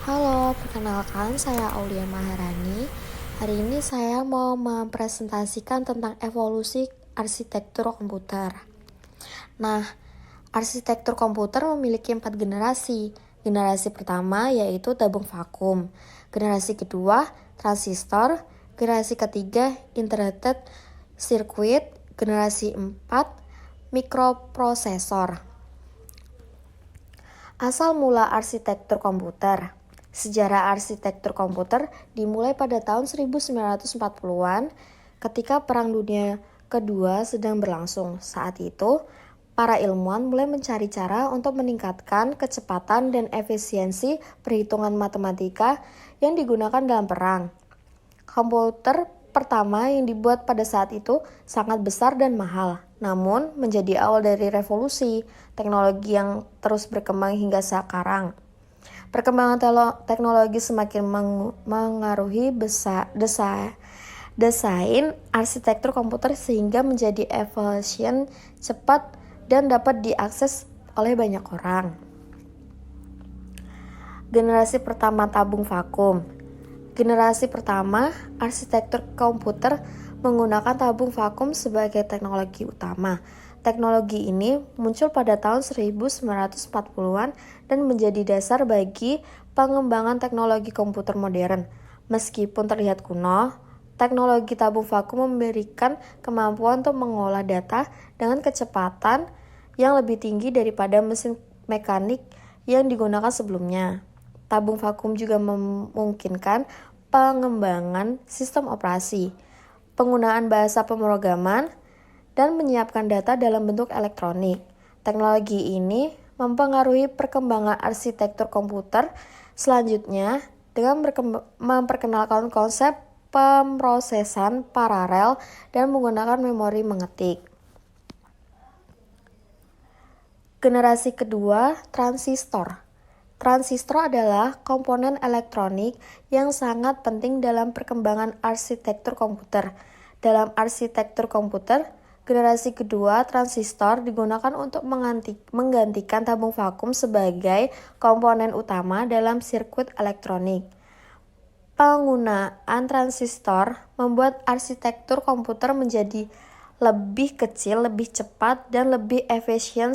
Halo, perkenalkan saya Aulia Maharani. Hari ini saya mau mempresentasikan tentang evolusi arsitektur komputer. Nah, arsitektur komputer memiliki 4 generasi. Generasi pertama yaitu tabung vakum. Generasi kedua, transistor. Generasi ketiga, integrated circuit. Generasi 4, mikroprosesor. Asal mula arsitektur komputer. Sejarah arsitektur komputer dimulai pada tahun 1940-an ketika Perang Dunia Kedua sedang berlangsung. Saat itu, para ilmuwan mulai mencari cara untuk meningkatkan kecepatan dan efisiensi perhitungan matematika yang digunakan dalam perang. Komputer pertama yang dibuat pada saat itu sangat besar dan mahal, namun menjadi awal dari revolusi teknologi yang terus berkembang hingga sekarang. Perkembangan teknologi semakin mengaruhi desain arsitektur komputer sehingga menjadi efisien, cepat, dan dapat diakses oleh banyak orang. Generasi pertama tabung vakum. Generasi pertama arsitektur komputer menggunakan tabung vakum sebagai teknologi utama. Teknologi ini muncul pada tahun 1940-an dan menjadi dasar bagi pengembangan teknologi komputer modern. Meskipun terlihat kuno, teknologi tabung vakum memberikan kemampuan untuk mengolah data dengan kecepatan yang lebih tinggi daripada mesin mekanik yang digunakan sebelumnya. Tabung vakum juga memungkinkan pengembangan sistem operasi, penggunaan bahasa pemrograman, dan menyiapkan data dalam bentuk elektronik. Teknologi ini mempengaruhi perkembangan arsitektur komputer selanjutnya dengan memperkenalkan konsep pemrosesan paralel dan menggunakan memori mengetik. Generasi kedua, transistor. Transistor adalah komponen elektronik yang sangat penting dalam perkembangan arsitektur komputer. Dalam arsitektur komputer, generasi kedua transistor digunakan untuk menggantikan tabung vakum sebagai komponen utama dalam sirkuit elektronik. Penggunaan transistor membuat arsitektur komputer menjadi lebih kecil, lebih cepat, dan lebih efisien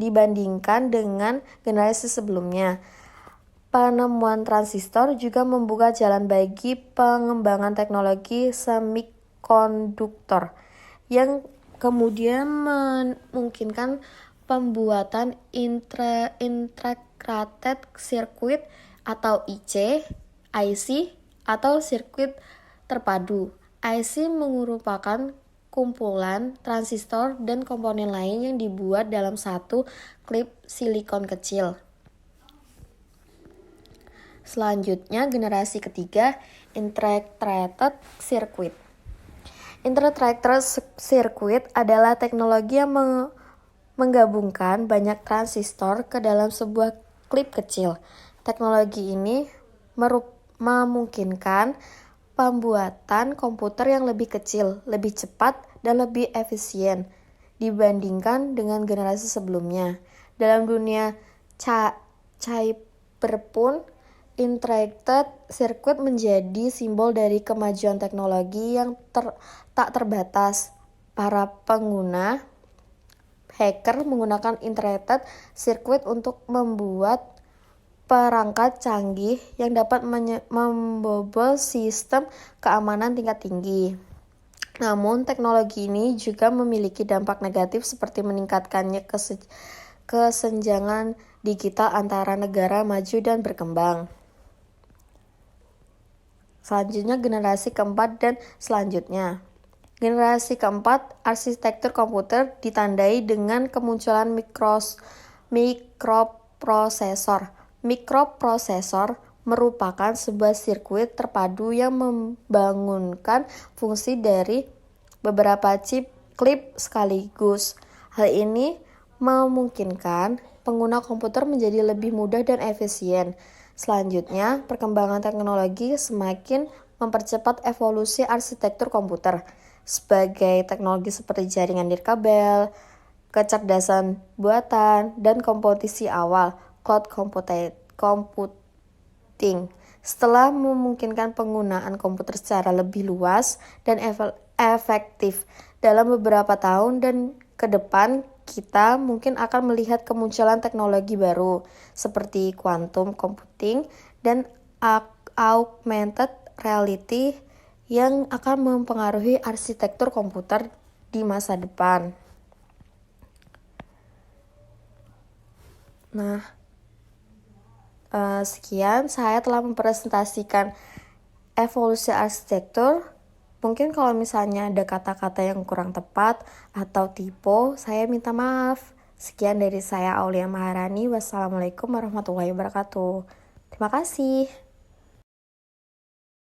dibandingkan dengan generasi sebelumnya. Penemuan transistor juga membuka jalan bagi pengembangan teknologi semikonduktor yang kemudian memungkinkan pembuatan integrated circuit atau IC atau sirkuit terpadu. IC merupakan kumpulan transistor dan komponen lain yang dibuat dalam satu klip silikon kecil. Selanjutnya, generasi ketiga, integrated circuit. Integrated circuit adalah teknologi yang menggabungkan banyak transistor ke dalam sebuah klip kecil. Teknologi ini memungkinkan pembuatan komputer yang lebih kecil, lebih cepat, dan lebih efisien dibandingkan dengan generasi sebelumnya. Dalam dunia cyberpunk, integrated circuit menjadi simbol dari kemajuan teknologi yang tak terbatas. Para pengguna hacker menggunakan integrated circuit untuk membuat perangkat canggih yang dapat membobol sistem keamanan tingkat tinggi. Namun, teknologi ini juga memiliki dampak negatif seperti meningkatkannya kesenjangan digital antara negara maju dan berkembang. Selanjutnya, generasi keempat dan selanjutnya. Generasi keempat, arsitektur komputer ditandai dengan kemunculan mikroprosesor. Mikroprosesor merupakan sebuah sirkuit terpadu yang membangunkan fungsi dari beberapa klip sekaligus. Hal ini memungkinkan pengguna komputer menjadi lebih mudah dan efisien. Selanjutnya, perkembangan teknologi semakin mempercepat evolusi arsitektur komputer. Sebagai teknologi seperti jaringan nirkabel, kecerdasan buatan, dan komputasi awal, cloud computing computing. Setelah memungkinkan penggunaan komputer secara lebih luas dan efektif dalam beberapa tahun dan ke depan, kita mungkin akan melihat kemunculan teknologi baru seperti quantum computing dan augmented reality yang akan mempengaruhi arsitektur komputer di masa depan. Nah, sekian saya telah mempresentasikan evolusi arsitektur. Mungkin kalau misalnya ada kata-kata yang kurang tepat atau typo, saya minta maaf. Sekian dari saya Aulia Maharani. Wassalamualaikum warahmatullahi wabarakatuh. Terima kasih.